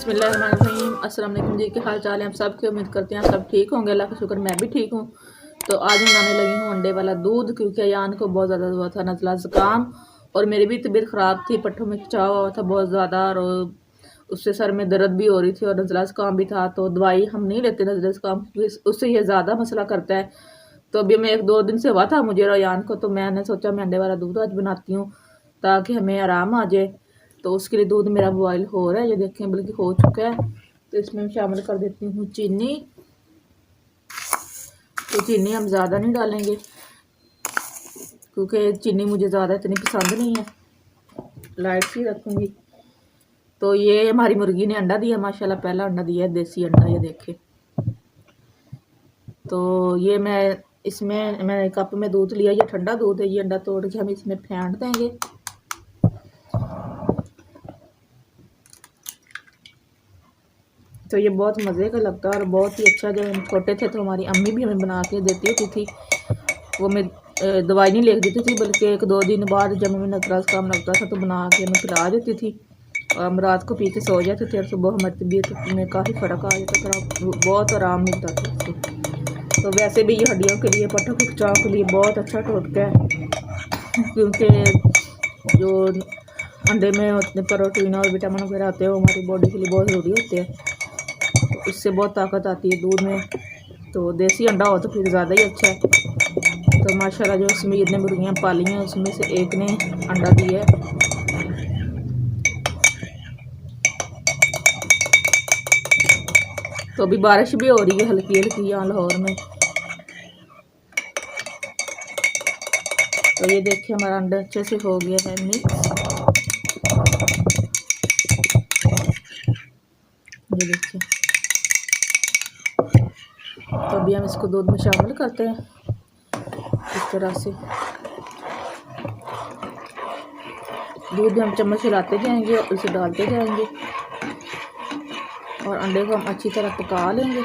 बिस्मिल्लाहिर्रहमानिर्रहीम। अस्सलाम वालेकुम जी, के हाल चाल है? हम सब की उम्मीद करते हैं सब ठीक होंगे। अल्लाह का शुक्र, मैं भी ठीक हूँ। तो आज बनाने लगी हूँ अंडे वाला दूध, क्योंकि अयान को बहुत ज़्यादा हुआ था नज़ला ज़ुकाम, और मेरी भी तबीयत ख़राब थी, पट्टों में खिंचाव हुआ था बहुत ज़्यादा, और उससे सर में दर्द भी हो रही थी और नज़ला ज़ुकाम भी था। तो दवाई हम नहीं लेते नज़ला ज़ुकाम, उससे ये ज़्यादा मसला करता है। तो अभी मैं 1-2 दिन से हुआ था मुझे और अयान को, तो मैंने सोचा मैं अंडे वाला दूध आज बनाती हूँ ताकि हमें आराम आ जाए। तो उसके लिए दूध मेरा बॉयल हो रहा है, ये देखें, बल्कि हो चुका है। तो इसमें शामिल कर देती हूँ चीनी। तो चीनी हम ज़्यादा नहीं डालेंगे क्योंकि चीनी मुझे ज़्यादा इतनी पसंद नहीं है, लाइट सी रखूँगी। तो ये हमारी मुर्गी ने अंडा दिया माशाल्लाह, पहला अंडा दिया है, देसी अंडा, ये देखे। तो ये मैंने कप में दूध लिया, ये ठंडा दूध है। ये अंडा तोड़ के हम इसमें फेंट देंगे। तो ये बहुत मज़े का लगता है और बहुत ही अच्छा। जब हम छोटे थे तो हमारी अम्मी भी हमें बना के देती होती थी। वो मैं दवाई नहीं लिख देती थी, बल्कि 1-2 दिन बाद जब हमें नज़ला ज़ुकाम लगता था तो बना के हमें पिला देती थी, और हम रात को पी के सो जाते थे और सुबह हमारी तबीयत में काफ़ी फ़र्क आ जाता था, बहुत आराम मिलता था उससे। तो वैसे भी ये हड्डियों के लिए, पट्टों के खिंचाव के लिए बहुत अच्छा टोटका है, क्योंकि जो अंडे में उतने प्रोटीन और विटामिन वगैरह होते हैं वो हमारी बॉडी के लिए बहुत ज़रूरी होते हैं। इससे बहुत ताकत आती है दूध में। तो देसी अंडा हो तो फिर ज़्यादा ही अच्छा है। तो माशाल्लाह जो समीर ने मुर्गियाँ पाली हैं उसमें से एक ने अंडा दिया है। तो अभी बारिश भी हो रही है हल्की हल्की यहाँ लाहौर में। तो ये देखिए हमारा अंडा अच्छे से हो गया है मिक्स। ये देखिए, तो अभी हम इसको दूध में शामिल करते हैं इस तरह से। दूध भी हम चम्मच हिलाते जाएंगे और उसे डालते जाएंगे, और अंडे को हम अच्छी तरह पका लेंगे।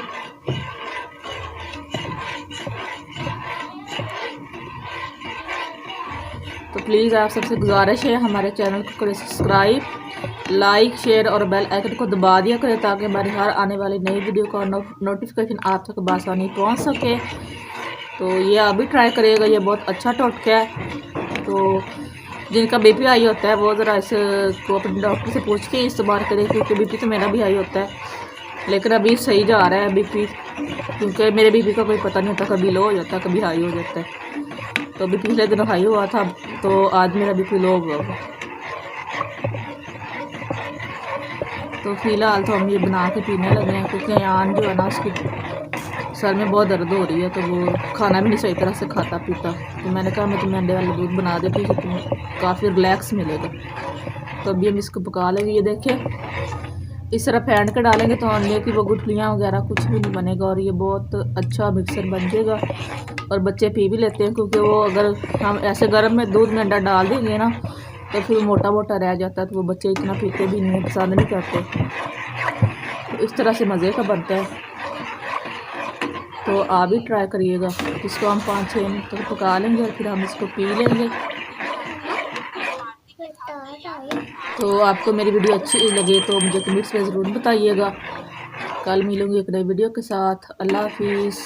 तो प्लीज़ आप सबसे गुजारिश है हमारे चैनल को करें सब्सक्राइब, लाइक, शेयर और बेल आइकन को दबा दिया करें ताकि हमारी हर आने वाली नई वीडियो का नोटिफिकेशन आप तक बआसानी पहुंच सके। तो ये आप भी ट्राई करिएगा, ये बहुत अच्छा टोटका है। तो जिनका बीपी हाई होता है वो ज़रा इसको अपने डॉक्टर से पूछ के इस्तेमाल करें, क्योंकि बीपी तो मेरा भी हाई होता है, लेकिन अभी सही जा रहा है बीपी, क्योंकि मेरे बीपी का कोई पता नहीं होता, कभी लो हो जाता है कभी हाई हो जाता है। तो अभी पिछले दिन हाई हुआ था, तो आज मेरा बीपी लो हुआ। तो फ़िलहाल तो हम ये बना के पीने लगे हैं, क्योंकि अयान जो है ना उसकी सर में बहुत दर्द हो रही है, तो वो खाना भी नहीं सही तरह से खाता पीता। तो मैंने कहा मैं तुम्हें अंडे वाला दूध बना देती हूँ तो तुम्हें काफ़ी रिलैक्स मिलेगा। तो अभी हम इसको पका लेंगे। ये देखिए, इस तरह फेंट के डालेंगे तो अंडे की वो गुठलियाँ वगैरह कुछ भी नहीं बनेगा, और ये बहुत अच्छा मिक्सर बन जाएगा। और बच्चे पी भी लेते हैं, क्योंकि वो अगर हम ऐसे गर्म में दूध में अंडा डाल देंगे ना तो फिर मोटा मोटा रह जाता है, तो वो बच्चे इतना पीते भी नहीं, पसंद नहीं करते। तो इस तरह से मज़े का बनता है, तो आप भी ट्राई करिएगा। इसको हम 5-6 मिनट तक पका लेंगे और फिर हम इसको पी लेंगे। तो आपको मेरी वीडियो अच्छी लगे तो मुझे कमेंट्स में ज़रूर बताइएगा। कल मिलूँगी एक नई वीडियो के साथ। अल्लाह हाफिज़।